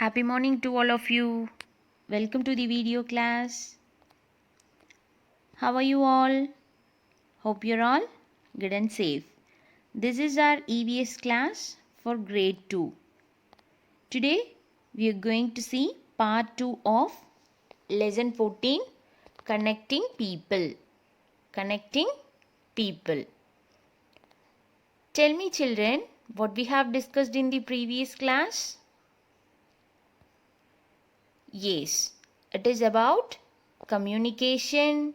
Happy morning to all of you. Welcome to the video class. How are you all? Hope you're all good and safe. This is our EVS class for grade 2. Today we are going to see part 2 of lesson 14, connecting people. Connecting people. Tell me children, what we have discussed in the previous class? Yes, it is about communication,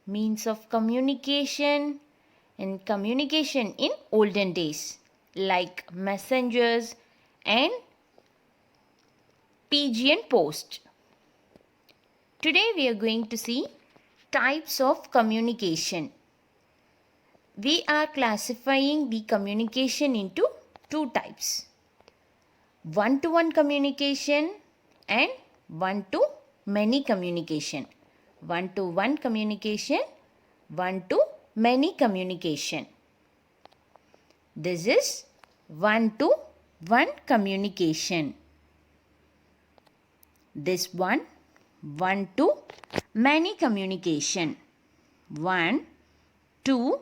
means of communication, and communication in olden days, like messengers and pigeon post. Today we are going to see types of communication. We are classifying the communication into two types: one-to-one communication and one-to-many communication. One-to-one communication, one-to-many communication. This is one-to-one communication. This one-to-many communication. One to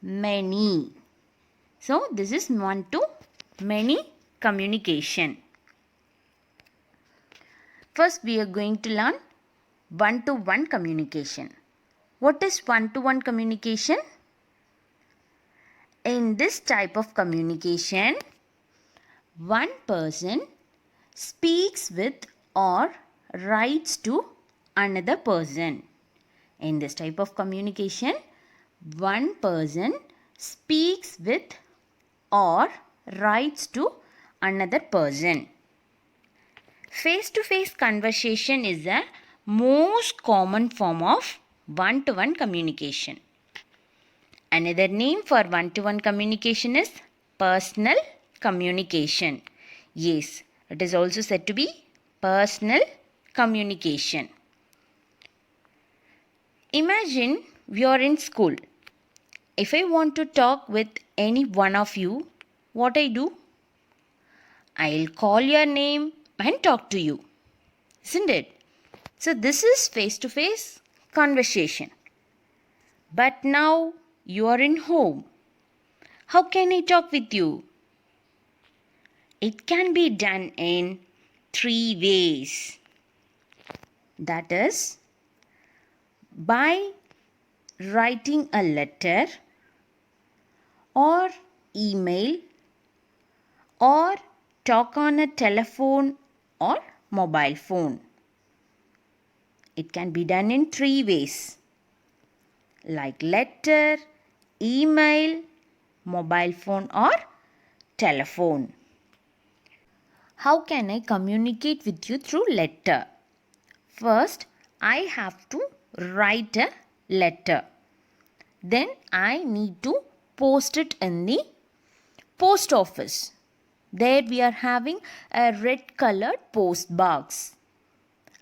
many. So this is one-to-many communication. First, we are going to learn one-to-one communication. What is one-to-one communication? In this type of communication, one person speaks with or writes to another person. In this type of communication, one person speaks with or writes to another person. Face-to-face conversation is the most common form of one-to-one communication. Another name for one-to-one communication is personal communication. Yes, it is also said to be personal communication. Imagine we are in school. If I want to talk with any one of you, what I do? I'll call your name and talk to you, isn't it? So this is face-to-face conversation. But now you are in home. How can I talk with you? It can be done in three ways. That is, by writing a letter or email or talk on a telephone or mobile phone. It can be done in three ways, like letter, email, mobile phone or telephone. How can I communicate with you through letter? First, I have to write a letter. Then I need to post it in the post office. There we are having a red colored post box.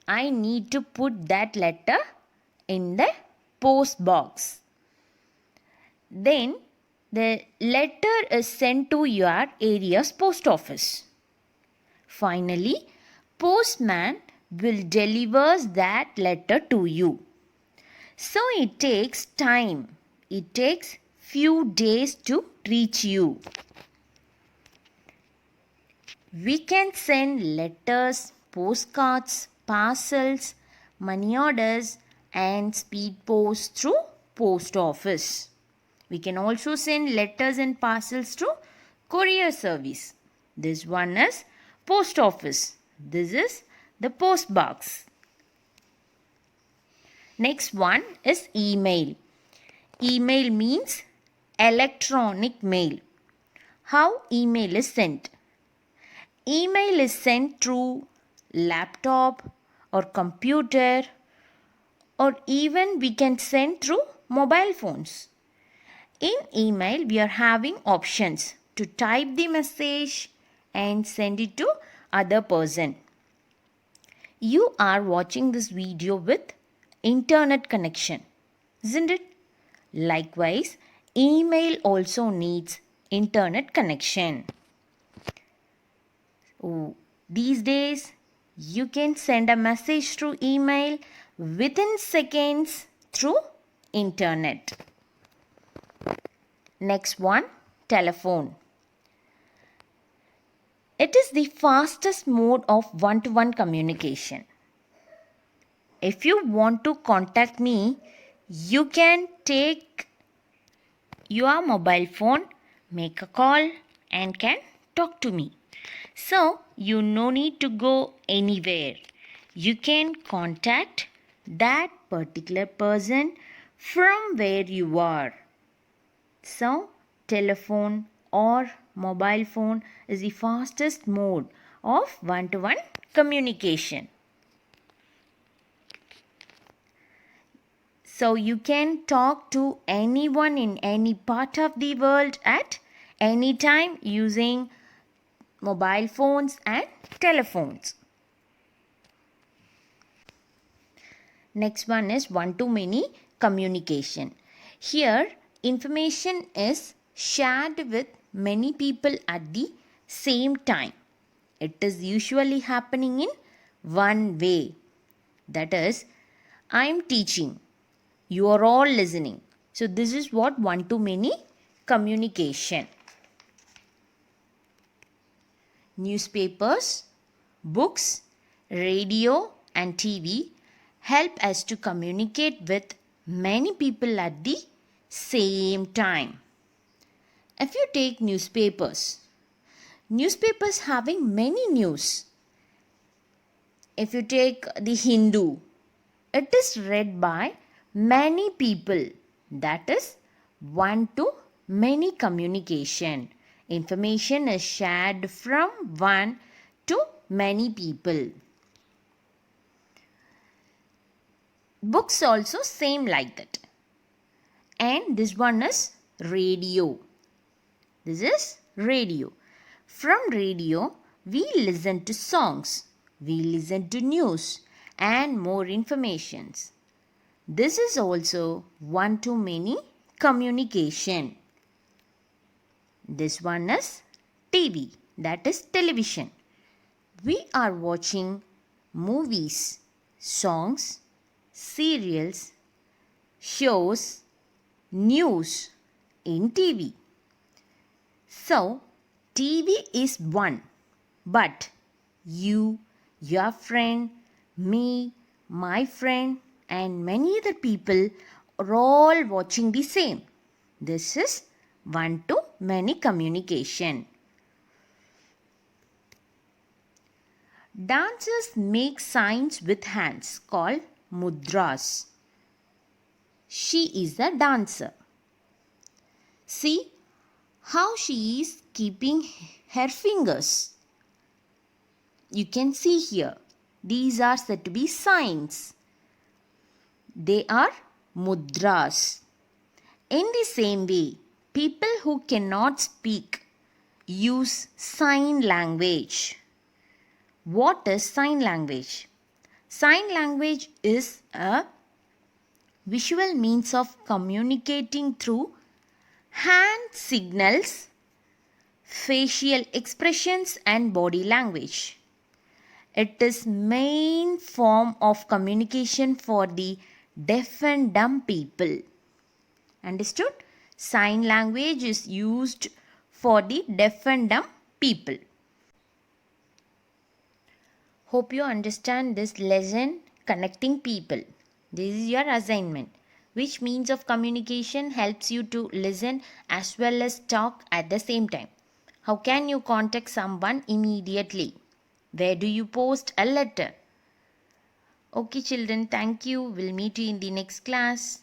I need to put that letter in the post box. Then the letter is sent to your area's post office. Finally, postman will deliver that letter to you. So it takes time. It takes few days to reach you. We can send letters, postcards, parcels, money orders and speed post through post office. We can also send letters and parcels through courier service. This one is post office. This is the post box. Next one is email. Email means electronic mail. How email is sent? Email is sent through laptop or computer, or even we can send through mobile phones. In email, we are having options to type the message and send it to other person. You are watching this video with internet connection, isn't it? Likewise, email also needs internet connection. These days, You can send a message through email within seconds through internet. Next one, telephone. It is the fastest mode of one-to-one communication. If you want to contact me, you can take your mobile phone, make a call and can talk to me. So, you no need to go anywhere. You can contact that particular person from where you are. So, telephone or mobile phone is the fastest mode of one-to-one communication. So, you can talk to anyone in any part of the world at any time using mobile phones and telephones. Next one is one-to-many communication. Here, information is shared with many people at the same time. It is usually happening in one way. That is, I am teaching. You are all listening. So, this is what one-to-many communication. Newspapers, books, radio and TV help us to communicate with many people at the same time. If you take newspapers having many news. If you take the Hindu, it is read by many people. That is one-to-many communication. Information is shared from one to many people. Books also same like that. And this one is radio. This is radio. From radio, we listen to songs. We listen to news and more informations. This is also one-to-many communication. This one is TV, that is television. We are watching movies, songs, serials, shows, news in TV. So, TV is one, but you, your friend, me, my friend and many other people are all watching the same. This is one-to-many communication. Dancers make signs with hands called mudras. She is a dancer. See how she is keeping her fingers. You can see here. These are said to be signs. They are mudras. In the same way, people who cannot speak use sign language. What is sign language? Sign language is a visual means of communicating through hand signals, facial expressions and body language. It is main form of communication for the deaf and dumb people. Understood? Sign language is used for the deaf and dumb people. Hope you understand this lesson, connecting people. This is your assignment. Which means of communication helps you to listen as well as talk at the same time? How can you contact someone immediately? Where do you post a letter? Okay children, thank you. We'll meet you in the next class.